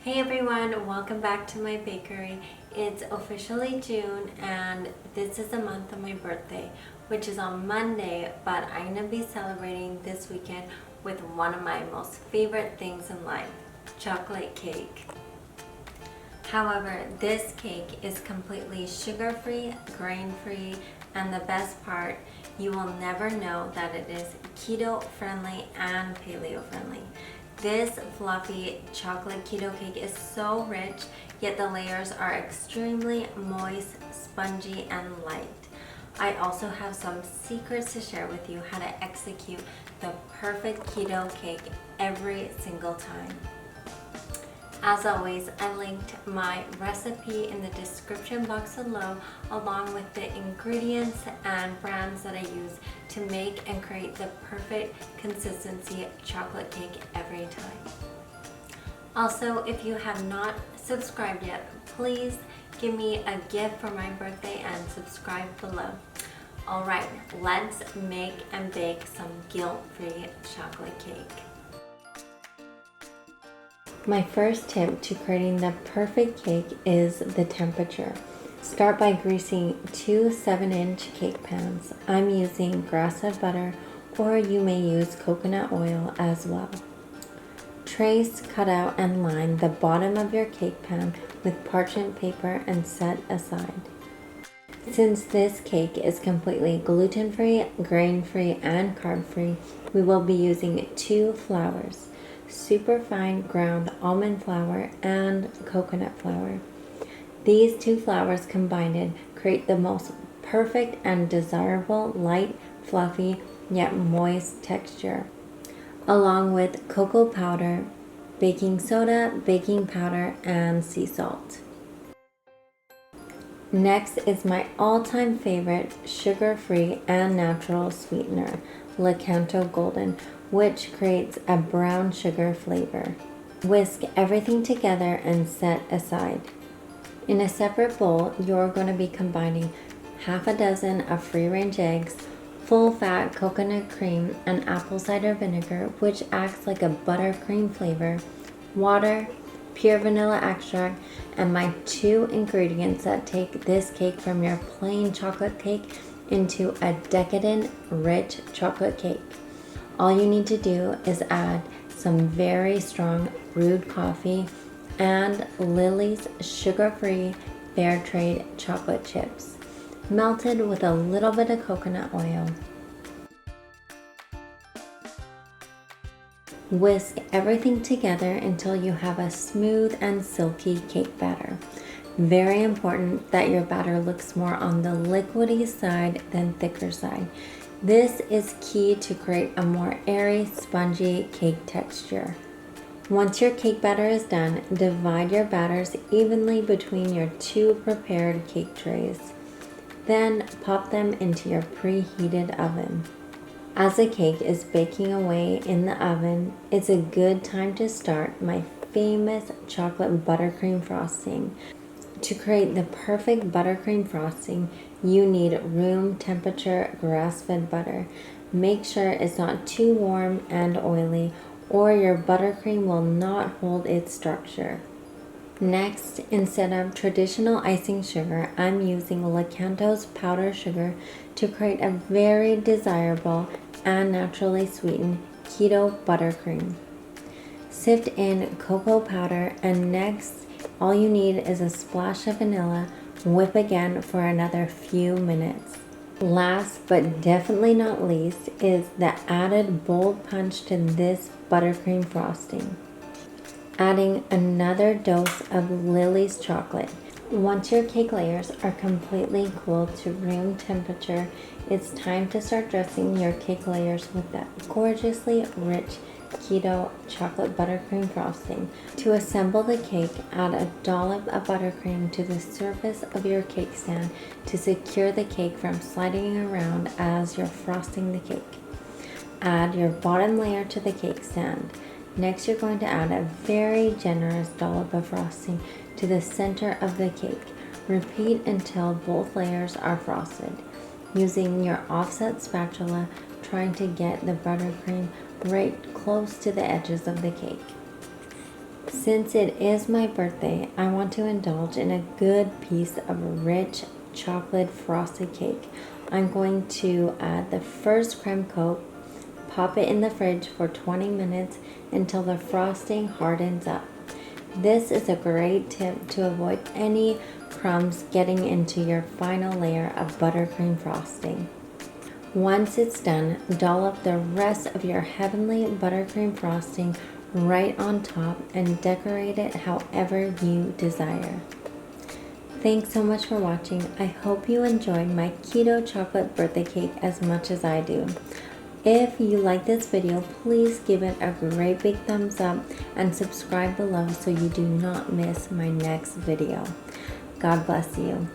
Hey everyone, welcome back to my bakery. It's officially June and this is the month of my birthday, which is on Monday, but I'm going to be celebrating this weekend with one of my most favorite things in life, chocolate cake. However, this cake is completely sugar-free, grain-free, and the best part, you will never know that it is keto-friendly and paleo-friendly. This fluffy chocolate keto cake is so rich, yet the layers are extremely moist, spongy, and light. I also have some secrets to share with you how to execute the perfect keto cake every single time. As always, I linked my recipe in the description box below, along with the ingredients and brands that I use to make and create the perfect consistency chocolate cake every time. Also, if you have not subscribed yet, please give me a gift for my birthday and subscribe below. Alright, let's make and bake some guilt-free chocolate cake. My first tip to creating the perfect cake is the temperature. Start by greasing two 7-inch cake pans. I'm using grass-fed butter, or you may use coconut oil as well. Trace, cut out, and line the bottom of your cake pan with parchment paper and set aside. Since this cake is completely gluten-free, grain-free, and carb-free, we will be using 2 flours. Superfine ground almond flour and coconut flour. These 2 flours combined create the most perfect and desirable light, fluffy, yet moist texture, along with cocoa powder, baking soda, baking powder, and sea salt. Next is my all-time favorite sugar-free and natural sweetener, Low-Carb Golden, which creates a brown sugar flavor. Whisk everything together and set aside. In a separate bowl, you're going to be combining half a dozen of free-range eggs, full-fat coconut cream, and apple cider vinegar, which acts like a buttercream flavor, water, pure vanilla extract, and my 2 ingredients that take this cake from your plain chocolate cake into a decadent, rich chocolate cake. All you need to do is add some very strong brewed coffee and Lily's sugar-free fair trade chocolate chips, melted with a little bit of coconut oil. Whisk everything together until you have a smooth and silky cake batter. Very important that your batter looks more on the liquidy side than thicker side. This is key to create a more airy, spongy cake texture. Once your cake batter is done, divide your batters evenly between your 2 prepared cake trays. Then pop them into your preheated oven. As the cake is baking away in the oven, it's a good time to start my famous chocolate buttercream frosting. To create the perfect buttercream frosting, you need room temperature grass-fed butter. Make sure it's not too warm and oily, or your buttercream will not hold its structure. Next, instead of traditional icing sugar, I'm using Low-Carb powdered sugar to create a very desirable and naturally sweetened keto buttercream. Sift in cocoa powder, and next, all you need is a splash of vanilla. Whip again for another few minutes. Last but definitely not least is the added bold punch to this buttercream frosting. Adding another dose of Lily's chocolate. Once your cake layers are completely cooled to room temperature, it's time to start dressing your cake layers with that gorgeously rich keto chocolate buttercream frosting. To assemble the cake, add a dollop of buttercream to the surface of your cake stand to secure the cake from sliding around as you're frosting the cake. Add your bottom layer to the cake stand. Next, you're going to add a very generous dollop of frosting to the center of the cake. Repeat until both layers are frosted. Using your offset spatula, trying to get the buttercream right close to the edges of the cake. Since it is my birthday, I want to indulge in a good piece of rich chocolate frosted cake. I'm going to add the first creme coat, pop it in the fridge for 20 minutes until the frosting hardens up. This is a great tip to avoid any crumbs getting into your final layer of buttercream frosting. Once it's done, dollop the rest of your heavenly buttercream frosting right on top and decorate it however you desire. Thanks so much for watching. I hope you enjoyed my keto chocolate birthday cake as much as I do. If you like this video, please give it a great big thumbs up and subscribe below so you do not miss my next video. God bless you.